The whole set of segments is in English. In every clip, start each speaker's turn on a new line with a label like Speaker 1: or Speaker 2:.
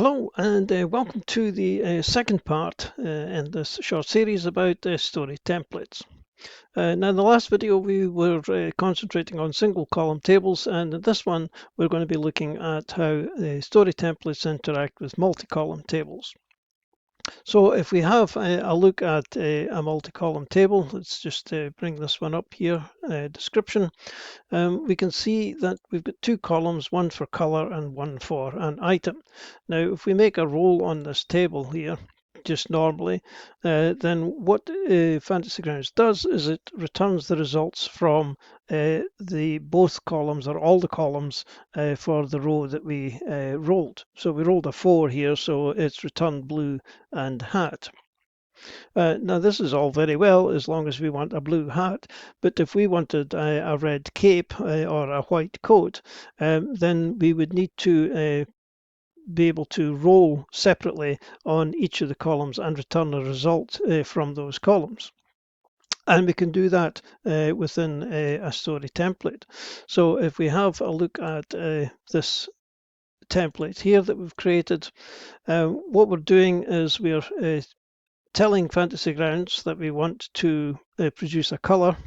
Speaker 1: Hello and welcome to the second part in this short series about story templates. Now in the last video we were concentrating on single column tables, and in this one we're going to be looking at how story templates interact with multi-column tables. So if we have a look at a multi-column table, let's just bring this one up here, description. We can see that we've got two columns, one for color and one for an item. Now, if we make a roll on this table here, just normally, then what Fantasy Grounds does is it returns the results from the both columns or all the columns for the row that we rolled. So we rolled a 4 here, so it's returned blue and hat. Now this is all very well as long as we want a blue hat, but if we wanted a red cape or a white coat, then we would need to be able to roll separately on each of the columns and return a result from those columns. And we can do that within a story template. So if we have a look at this template here that we've created, what we're doing is we're telling Fantasy Grounds that we want to produce a color,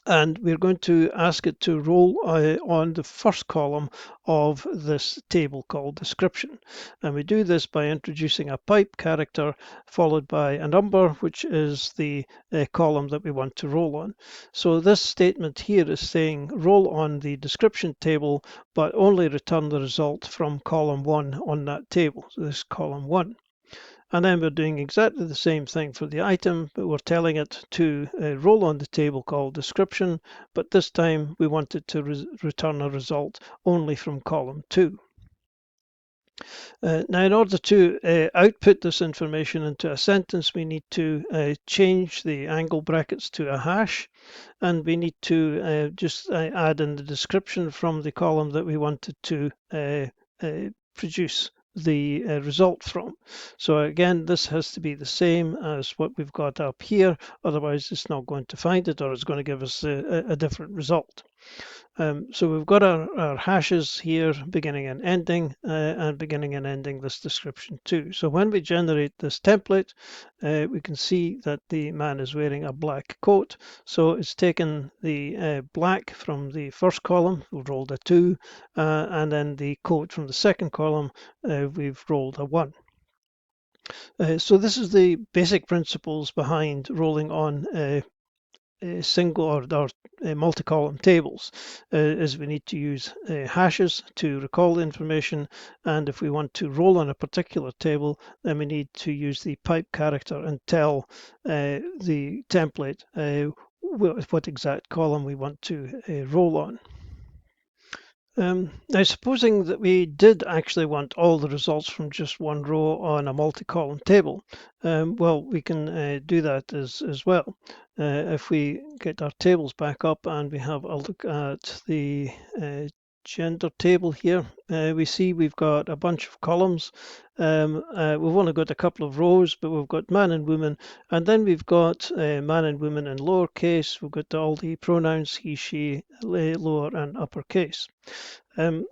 Speaker 1: and we're going to ask it to roll on the first column of this table called description. And we do this by introducing a pipe character followed by a number, which is the column that we want to roll on. So this statement here is saying roll on the description table, but only return the result from column 1 on that table. So this is column 1. And then we're doing exactly the same thing for the item, but we're telling it to roll on the table called description, but this time we want it to return a result only from column 2. Now, in order to output this information into a sentence, we need to change the angle brackets to a hash, and we need to just add in the description from the column that we wanted to produce the result from. So again, this has to be the same as what we've got up here, otherwise it's not going to find it, or it's going to give us a different result. So we've got our hashes here, beginning and ending this description too. So when we generate this template, we can see that the man is wearing a black coat. So it's taken the black from the first column, we've rolled a 2, and then the coat from the second column, we've rolled a 1. So this is the basic principles behind rolling on single or multi-column tables, is we need to use hashes to recall the information, and if we want to roll on a particular table, then we need to use the pipe character and tell the template what exact column we want to roll on. Now, supposing that we did actually want all the results from just one row on a multi-column table, well, we can do that as well. If we get our tables back up and we have a look at the gender table here, we see we've got a bunch of columns. We've only got a couple of rows, but we've got man and woman, and then we've got man and woman in lowercase. We've got all the pronouns he, she, lower and uppercase.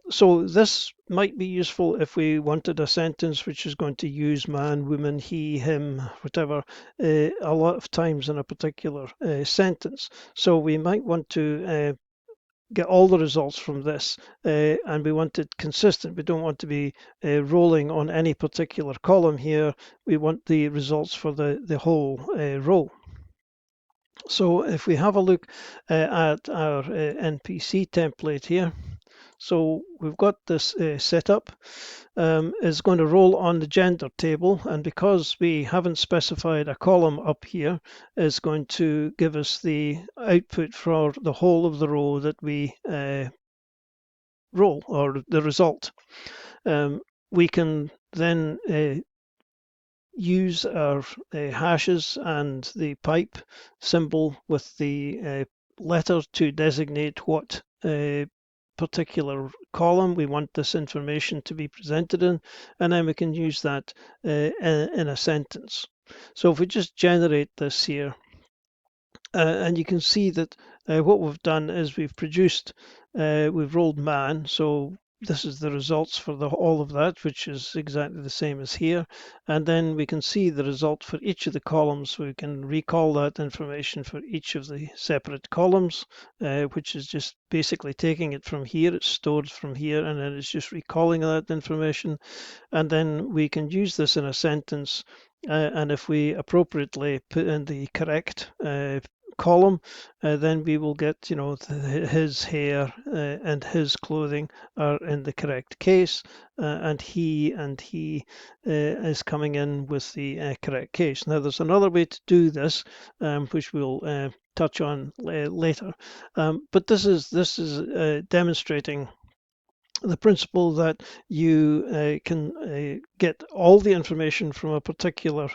Speaker 1: So this might be useful if we wanted a sentence which is going to use man, woman, he, him, whatever, a lot of times in a particular sentence. So we might want to get all the results from this, and we want it consistent. We don't want to be rolling on any particular column here. We want the results for the whole row. So if we have a look at our NPC template here, so we've got this setup. Is going to roll on the gender table, and because we haven't specified a column up here, is going to give us the output for the whole of the row that we roll, or the result. We can then use our hashes and the pipe symbol with the letter to designate what particular column we want this information to be presented in, and then we can use that in a sentence. So if we just generate this here, and you can see that what we've done is we've rolled man, so this is the results for all of that, which is exactly the same as here. And then we can see the result for each of the columns. We can recall that information for each of the separate columns, which is just basically taking it from here. It's stored from here, and then it's just recalling that information. And then we can use this in a sentence. And if we appropriately put in the correct column, then we will get, his hair and his clothing are in the correct case, and he is coming in with the correct case. Now, there's another way to do this, which we'll touch on later, but this is demonstrating the principle that you can get all the information from a particular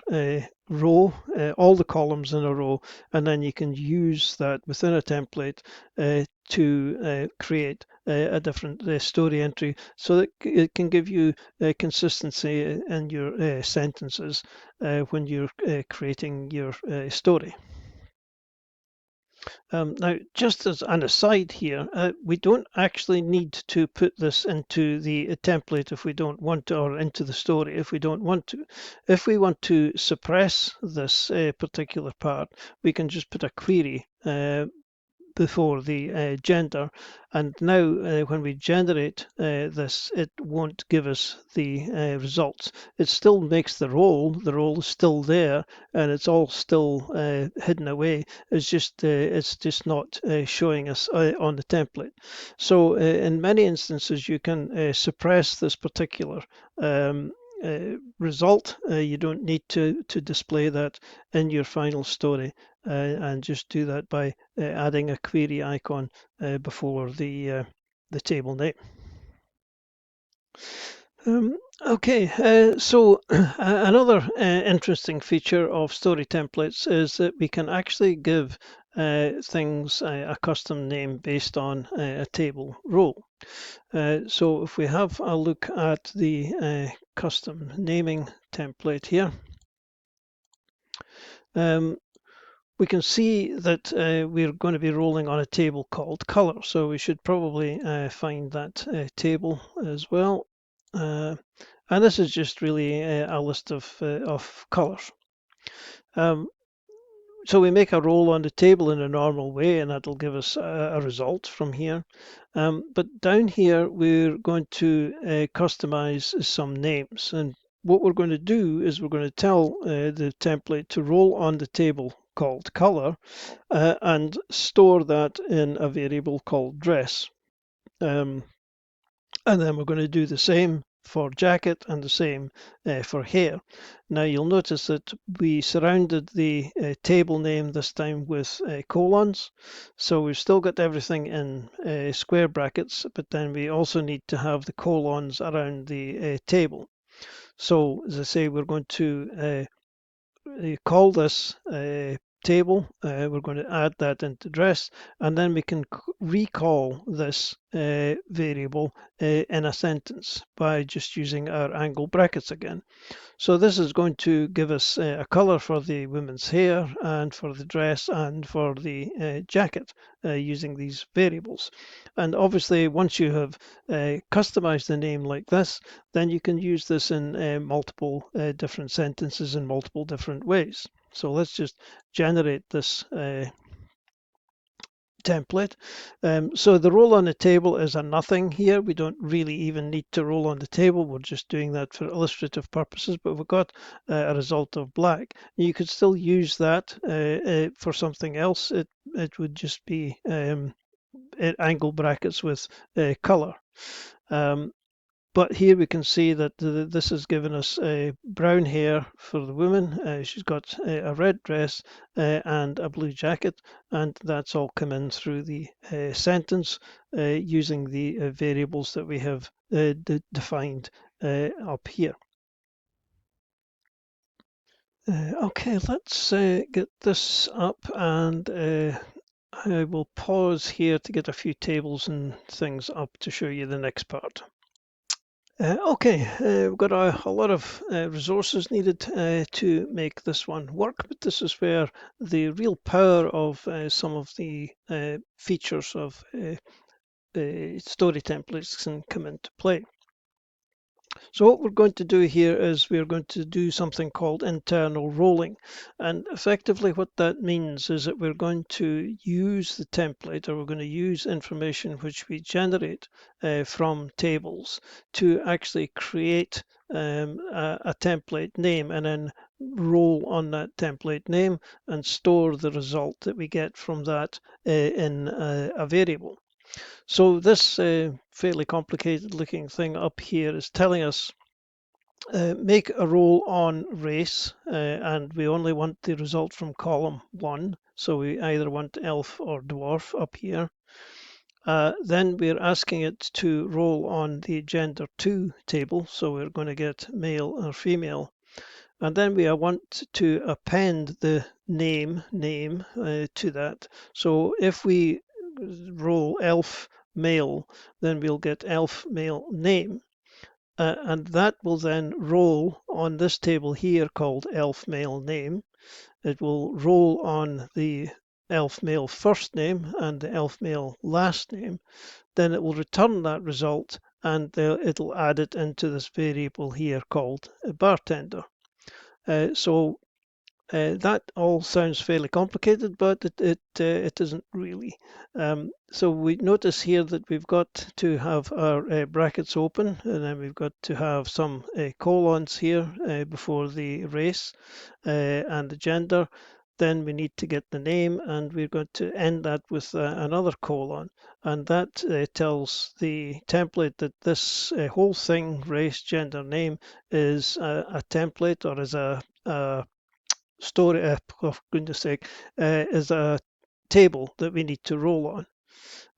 Speaker 1: row, all the columns in a row, and then you can use that within a template to create a different story entry, so that it can give you consistency in your sentences when you're creating your story. Now, just as an aside here, we don't actually need to put this into the template if we don't want to, or into the story if we don't want to. If we want to suppress this particular part, we can just put a query before the gender, and now when we generate this, it won't give us the results. It still makes the role is still there, and it's all still hidden away. It's just not showing us on the template. So in many instances you can suppress this particular result. You don't need to display that in your final story, and just do that by adding a query icon before the table name. Okay, so another interesting feature of story templates is that we can actually give things a custom name based on a table role. So if we have a look at the custom naming template here, we can see that we're going to be rolling on a table called color. So we should probably find that table as well. And this is just really a list of colors. So we make a roll on the table in a normal way, and that'll give us a result from here. But down here, we're going to customize some names. And what we're going to do is we're going to tell the template to roll on the table called color and store that in a variable called dress. And then we're going to do the same for jacket and the same for hair. Now you'll notice that we surrounded the table name this time with colons. So we've still got everything in square brackets, but then we also need to have the colons around the table. So as I say, we're going to call this table. We're going to add that into dress, and then we can recall this variable in a sentence by just using our angle brackets again. So this is going to give us a color for the women's hair and for the dress and for the jacket using these variables. And obviously, once you have customized the name like this, then you can use this in multiple different sentences in multiple different ways. So let's just generate this template. So the roll on the table is a nothing here. We don't really even need to roll on the table. We're just doing that for illustrative purposes, but we've got a result of black. You could still use that for something else. It would just be angle brackets with color. But here we can see that this has given us brown hair for the woman. She's got a red dress and a blue jacket, and that's all come in through the sentence using the variables that we have defined up here. Okay, let's get this up, and I will pause here to get a few tables and things up to show you the next part. Okay, we've got a lot of resources needed to make this one work, but this is where the real power of some of the features of story templates can come into play. So what we're going to do here is we're going to do something called internal rolling. And effectively what that means is that we're going to use the template, or we're going to use information which we generate from tables to actually create a template name, and then roll on that template name and store the result that we get from that in a variable. So this fairly complicated looking thing up here is telling us make a roll on race, and we only want the result from column 1. So we either want elf or dwarf up here. Then we're asking it to roll on the gender 2 table. So we're going to get male or female. And then we want to append the name to that. So if we roll elf male, then we'll get elf male name. And that will then roll on this table here called elf male name. It will roll on the elf male first name and the elf male last name. Then it will return that result, and it'll add it into this variable here called a bartender. So that all sounds fairly complicated, but it isn't really. So we notice here that we've got to have our brackets open, and then we've got to have some colons here before the race and the gender. Then we need to get the name, and we're going to end that with another colon. And that tells the template that this whole thing, race, gender, name, is a template, or is a story, for goodness sake, is a table that we need to roll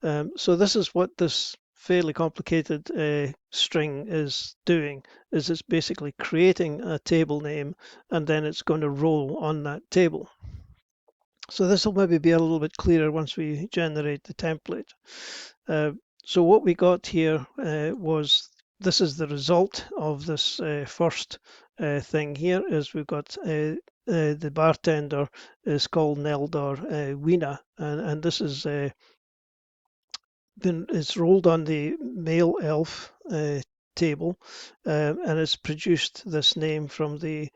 Speaker 1: on. So this is what this fairly complicated string is doing, is it's basically creating a table name, and then it's going to roll on that table. So this will maybe be a little bit clearer once we generate the template. So what we got here was, this is the result of this first thing here, is we've got the bartender is called Neldor Weena, and this is it's rolled on the male elf table, and it's produced this name from the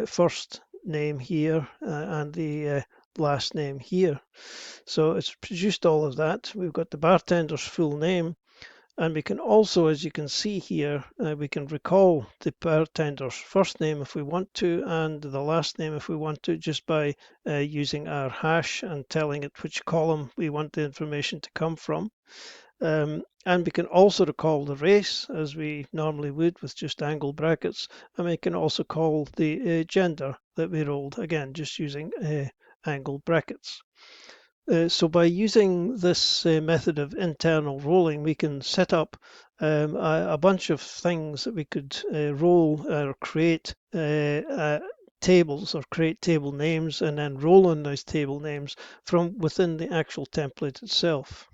Speaker 1: first name here and the last name here. So it's produced all of that. We've got the bartender's full name, and we can also, as you can see here, we can recall the bartender's first name if we want to, and the last name if we want to, just by using our hash and telling it which column we want the information to come from. And we can also recall the race, as we normally would with just angle brackets, and we can also call the gender that we rolled, again just using angle brackets. So by using this method of internal rolling, we can set up a bunch of things that we could roll or create tables, or create table names, and then roll on those table names from within the actual template itself.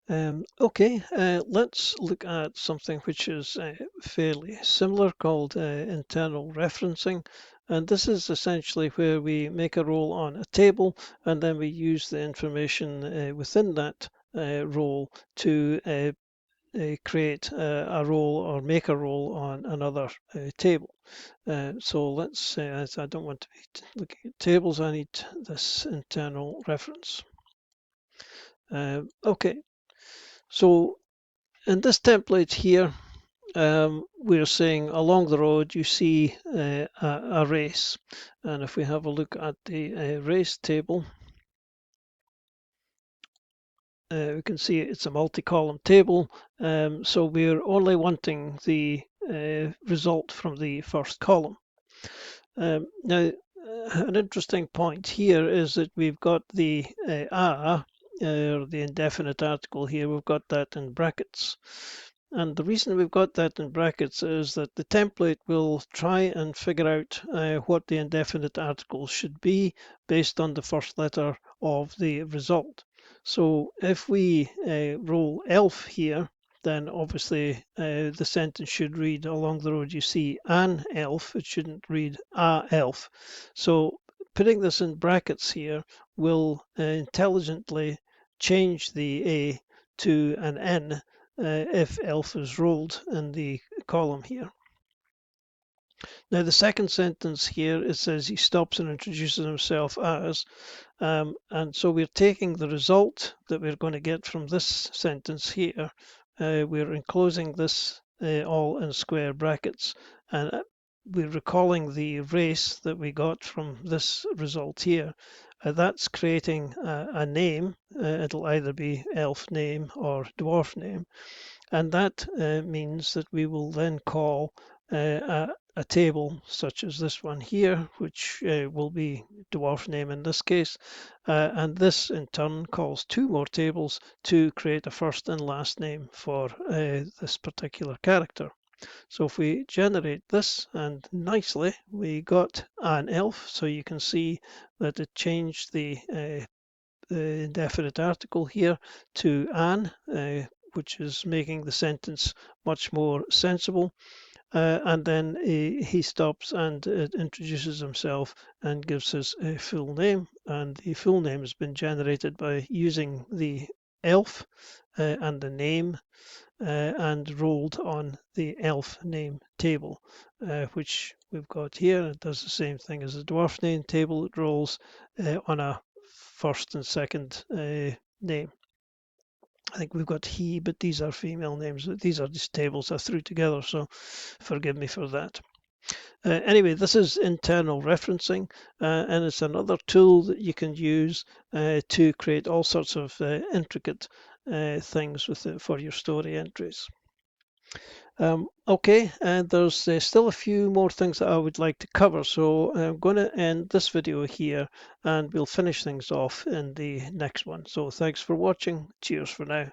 Speaker 1: Okay, let's look at something which is fairly similar, called internal referencing. And this is essentially where we make a roll on a table, and then we use the information within that roll to create a roll, or make a roll on another table. So let's say, as I don't want to be looking at tables, I need this internal reference. Okay. So in this template here, we're saying along the road you see a race. And if we have a look at the race table, we can see it's a multi-column table. So we're only wanting the result from the first column. Now, an interesting point here is that we've got the the indefinite article here, we've got that in brackets. And the reason we've got that in brackets is that the template will try and figure out what the indefinite article should be based on the first letter of the result. So if we roll elf here, then obviously the sentence should read, along the road you see an elf. It shouldn't read a elf. So putting this in brackets here will intelligently change the A to an N if elf is rolled in the column here. Now the second sentence here, it says he stops and introduces himself as, and so we're taking the result that we're going to get from this sentence here. We're enclosing this all in square brackets, and we're recalling the race that we got from this result here. That's creating a name. It'll either be elf name or dwarf name, and that means that we will then call a table such as this one here, which will be dwarf name in this case, and this in turn calls two more tables to create a first and last name for this particular character. So if we generate this, and nicely we got an elf, so you can see that it changed the indefinite article here to an, which is making the sentence much more sensible. And then he stops and introduces himself and gives his full name. And the full name has been generated by using the elf and the name and rolled on the elf name table, which we've got here. It does the same thing as the dwarf name table. It rolls on a first and second name. I think we've got he, but these are female names. These are just tables I threw together, so forgive me for that. Anyway, this is internal referencing, and it's another tool that you can use to create all sorts of intricate things for your story entries. Okay, and there's still a few more things that I would like to cover, so I'm going to end this video here and we'll finish things off in the next one. So thanks for watching. Cheers for now.